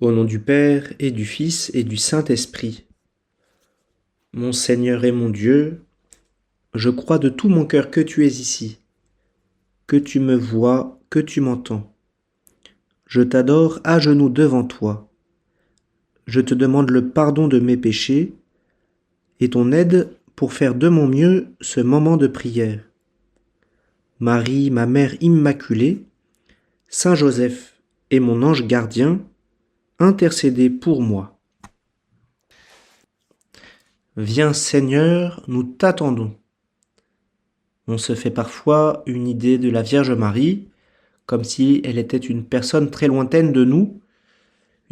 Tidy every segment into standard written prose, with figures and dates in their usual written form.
Au nom du Père et du Fils et du Saint-Esprit. Mon Seigneur et mon Dieu, je crois de tout mon cœur que tu es ici, que tu me vois, que tu m'entends. Je t'adore à genoux devant toi. Je te demande le pardon de mes péchés et ton aide pour faire de mon mieux ce moment de prière. Marie, ma mère immaculée, Saint Joseph et mon ange gardien, intercédez pour moi. Viens Seigneur, nous t'attendons. On se fait parfois une idée de la Vierge Marie, comme si elle était une personne très lointaine de nous,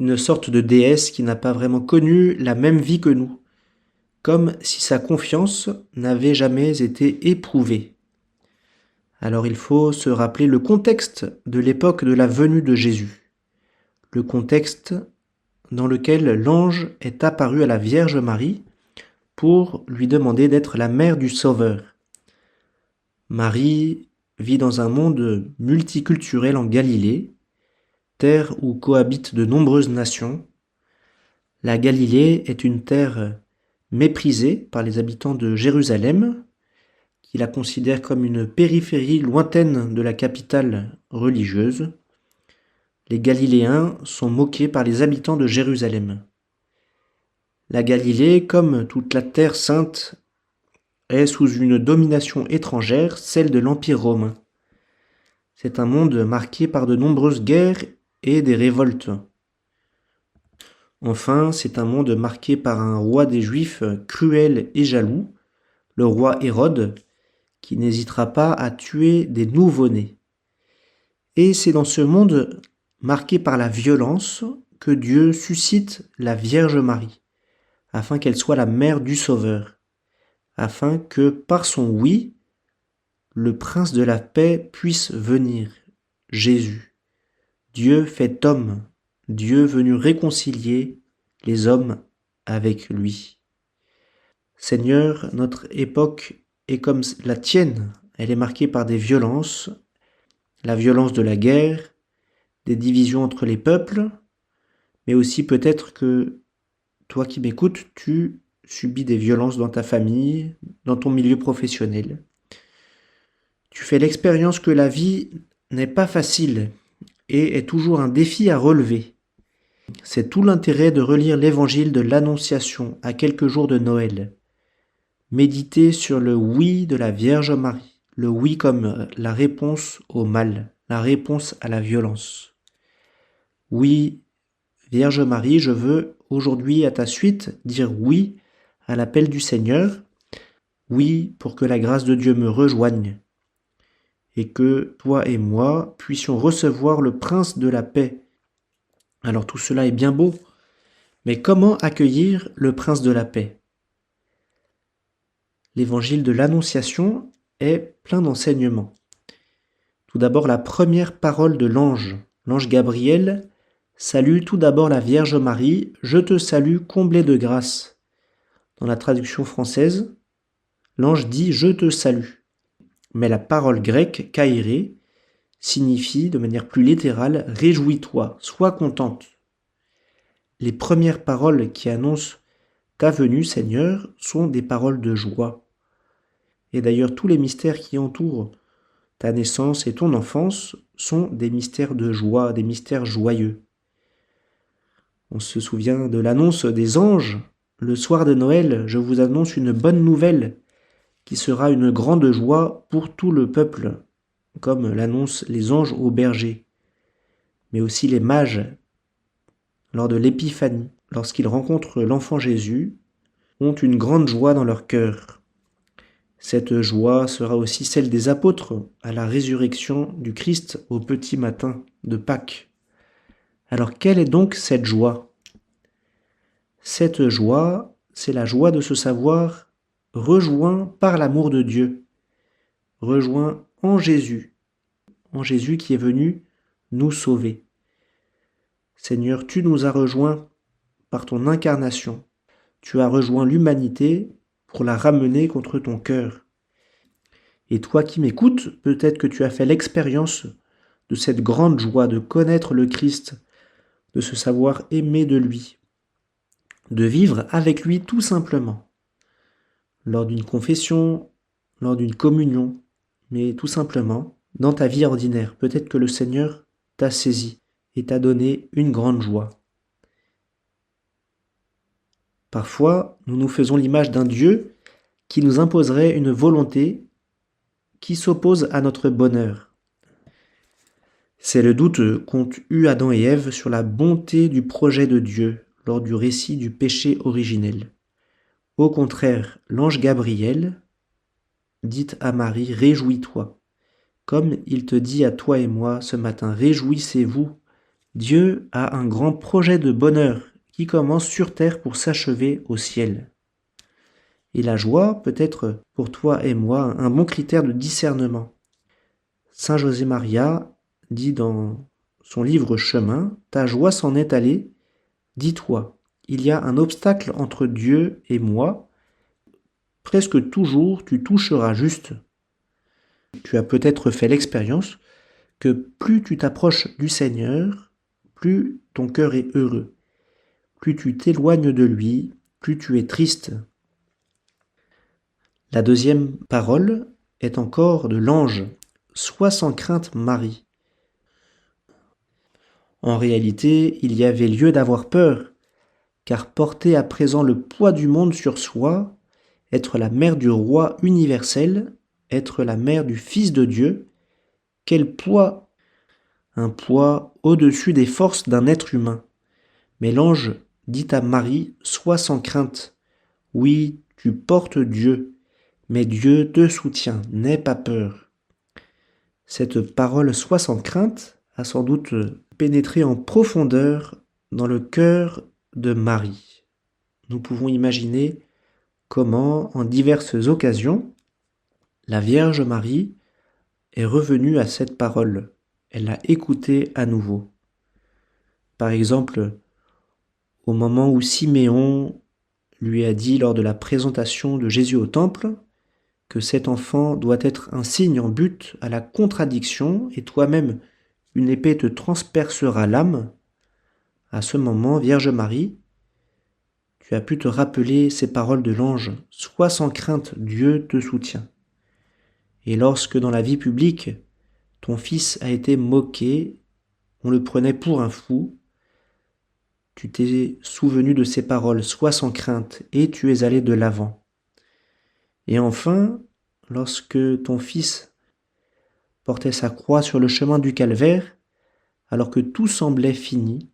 une sorte de déesse qui n'a pas vraiment connu la même vie que nous, comme si sa confiance n'avait jamais été éprouvée. Alors il faut se rappeler le contexte de l'époque de la venue de Jésus, le contexte dans lequel l'ange est apparu à la Vierge Marie pour lui demander d'être la mère du Sauveur. Marie vit dans un monde multiculturel en Galilée, terre où cohabitent de nombreuses nations. La Galilée est une terre méprisée par les habitants de Jérusalem, qui la considèrent comme une périphérie lointaine de la capitale religieuse. Les Galiléens sont moqués par les habitants de Jérusalem. La Galilée, comme toute la terre sainte, est sous une domination étrangère, celle de l'Empire romain. C'est un monde marqué par de nombreuses guerres et des révoltes. Enfin, c'est un monde marqué par un roi des Juifs cruel et jaloux, le roi Hérode, qui n'hésitera pas à tuer des nouveau-nés. Et c'est dans ce monde marqué par la violence que Dieu suscite la Vierge Marie, afin qu'elle soit la mère du Sauveur, afin que par son oui, le prince de la paix puisse venir, Jésus, Dieu fait homme, Dieu venu réconcilier les hommes avec lui. Seigneur, notre époque est comme la tienne, elle est marquée par des violences, la violence de la guerre, des divisions entre les peuples, mais aussi peut-être que toi qui m'écoutes, tu subis des violences dans ta famille, dans ton milieu professionnel. Tu fais l'expérience que la vie n'est pas facile et est toujours un défi à relever. C'est tout l'intérêt de relire l'évangile de l'Annonciation à quelques jours de Noël. Méditer sur le oui de la Vierge Marie, le oui comme la réponse au mal, la réponse à la violence. Oui, Vierge Marie, je veux aujourd'hui à ta suite dire oui à l'appel du Seigneur, oui pour que la grâce de Dieu me rejoigne et que toi et moi puissions recevoir le Prince de la paix. Alors tout cela est bien beau, mais comment accueillir le Prince de la paix? L'évangile de l'Annonciation est plein d'enseignements. Tout d'abord, la première parole de l'ange Gabriel, salue tout d'abord la Vierge Marie, je te salue comblée de grâce. Dans la traduction française, l'ange dit je te salue. Mais la parole grecque kairé signifie de manière plus littérale réjouis-toi, sois contente. Les premières paroles qui annoncent ta venue, Seigneur, sont des paroles de joie. Et d'ailleurs, tous les mystères qui entourent ta naissance et ton enfance sont des mystères de joie, des mystères joyeux. On se souvient de l'annonce des anges. Le soir de Noël, je vous annonce une bonne nouvelle qui sera une grande joie pour tout le peuple, comme l'annoncent les anges aux bergers, mais aussi les mages lors de l'épiphanie, lorsqu'ils rencontrent l'enfant Jésus, ont une grande joie dans leur cœur. Cette joie sera aussi celle des apôtres à la résurrection du Christ au petit matin de Pâques. Alors quelle est donc cette joie? Cette joie, c'est la joie de se savoir rejoint par l'amour de Dieu, rejoint en Jésus qui est venu nous sauver. Seigneur, tu nous as rejoints par ton incarnation. Tu as rejoint l'humanité pour la ramener contre ton cœur. Et toi qui m'écoutes, peut-être que tu as fait l'expérience de cette grande joie de connaître le Christ, de se savoir aimer de lui, de vivre avec lui tout simplement, lors d'une confession, lors d'une communion, mais tout simplement dans ta vie ordinaire. Peut-être que le Seigneur t'a saisi et t'a donné une grande joie. Parfois, nous nous faisons l'image d'un Dieu qui nous imposerait une volonté qui s'oppose à notre bonheur. C'est le doute qu'ont eu Adam et Ève sur la bonté du projet de Dieu lors du récit du péché originel. Au contraire, l'ange Gabriel dit à Marie, réjouis-toi, comme il te dit à toi et moi ce matin, réjouissez-vous. Dieu a un grand projet de bonheur qui commence sur terre pour s'achever au ciel. Et la joie peut être pour toi et moi un bon critère de discernement. Saint José Maria dit dans son livre Chemin, ta joie s'en est allée, dis-toi, il y a un obstacle entre Dieu et moi, presque toujours tu toucheras juste. Tu as peut-être fait l'expérience que plus tu t'approches du Seigneur, plus ton cœur est heureux. Plus tu t'éloignes de lui, plus tu es triste. La deuxième parole est encore de l'ange. Sois sans crainte, Marie. En réalité, il y avait lieu d'avoir peur, car porter à présent le poids du monde sur soi, être la mère du roi universel, être la mère du Fils de Dieu, quel poids! Un poids au-dessus des forces d'un être humain. Mais l'ange dit à Marie, sois sans crainte. Oui, tu portes Dieu, mais Dieu te soutient, n'aie pas peur. Cette parole sois sans crainte a sans doute pénétré en profondeur dans le cœur de Marie. Nous pouvons imaginer comment, en diverses occasions, la Vierge Marie est revenue à cette parole. Elle l'a écoutée à nouveau. Par exemple, au moment où Siméon lui a dit lors de la présentation de Jésus au temple que cet enfant doit être un signe en but à la contradiction et toi-même une épée te transpercera l'âme, à ce moment, Vierge Marie, tu as pu te rappeler ces paroles de l'ange, sois sans crainte, Dieu te soutient. Et lorsque dans la vie publique, ton fils a été moqué, on le prenait pour un fou, tu t'es souvenu de ces paroles, sois sans crainte, et tu es allé de l'avant. Et enfin, lorsque ton fils portait sa croix sur le chemin du calvaire, alors que tout semblait fini,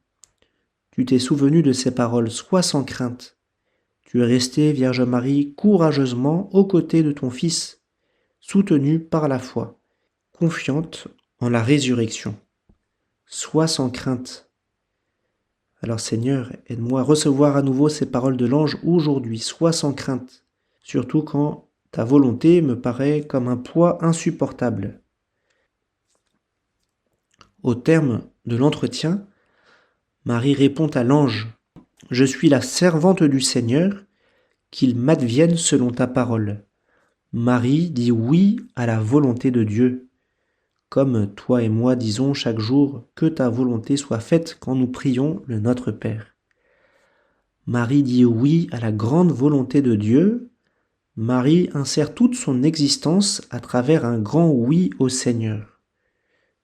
tu t'es souvenu de ces paroles, sois sans crainte. Tu es restée, Vierge Marie, courageusement aux côtés de ton Fils, soutenue par la foi, confiante en la résurrection. Sois sans crainte. Alors Seigneur, aide-moi à recevoir à nouveau ces paroles de l'ange aujourd'hui, sois sans crainte, surtout quand ta volonté me paraît comme un poids insupportable. Au terme de l'entretien, Marie répond à l'ange, « Je suis la servante du Seigneur, qu'il m'advienne selon ta parole. » Marie dit oui à la volonté de Dieu, comme toi et moi disons chaque jour que ta volonté soit faite quand nous prions le Notre Père. Marie dit oui à la grande volonté de Dieu. Marie insère toute son existence à travers un grand oui au Seigneur.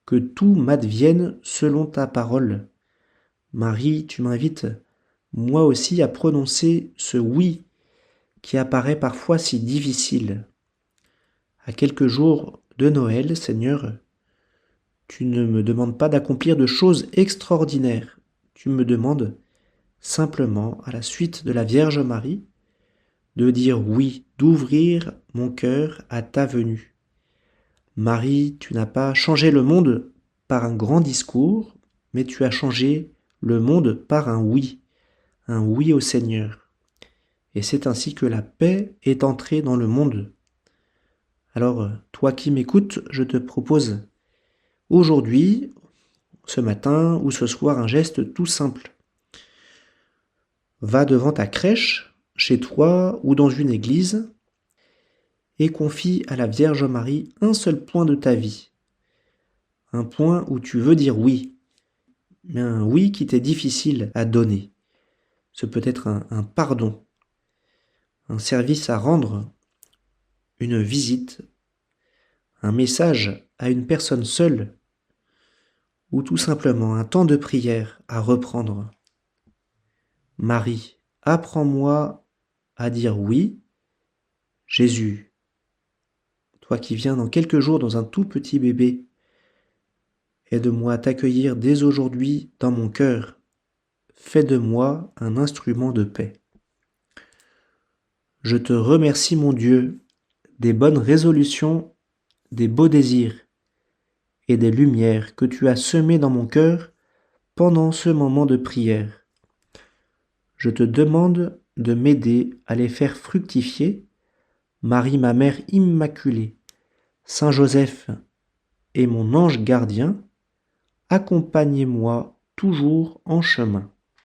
Que tout m'advienne selon ta parole. Marie, tu m'invites moi aussi à prononcer ce oui qui apparaît parfois si difficile. À quelques jours de Noël, Seigneur, tu ne me demandes pas d'accomplir de choses extraordinaires. Tu me demandes simplement, à la suite de la Vierge Marie, de dire oui, d'ouvrir mon cœur à ta venue. Marie, tu n'as pas changé le monde par un grand discours, mais tu as changé le monde par un oui au Seigneur. Et c'est ainsi que la paix est entrée dans le monde. Alors, toi qui m'écoutes, je te propose aujourd'hui, ce matin ou ce soir, un geste tout simple. Va devant ta crèche, chez toi ou dans une église, et confie à la Vierge Marie un seul point de ta vie. Un point où tu veux dire oui. mais un oui qui t'est difficile à donner. Ce peut être un pardon, un service à rendre, une visite, un message à une personne seule, ou tout simplement un temps de prière à reprendre. Marie, apprends-moi à dire oui. Jésus, toi qui viens dans quelques jours dans un tout petit bébé, aide-moi à t'accueillir dès aujourd'hui dans mon cœur. Fais de moi un instrument de paix. Je te remercie, mon Dieu, des bonnes résolutions, des beaux désirs et des lumières que tu as semées dans mon cœur pendant ce moment de prière. Je te demande de m'aider à les faire fructifier. Marie, ma mère immaculée, Saint Joseph et mon ange gardien, accompagnez-moi toujours en chemin.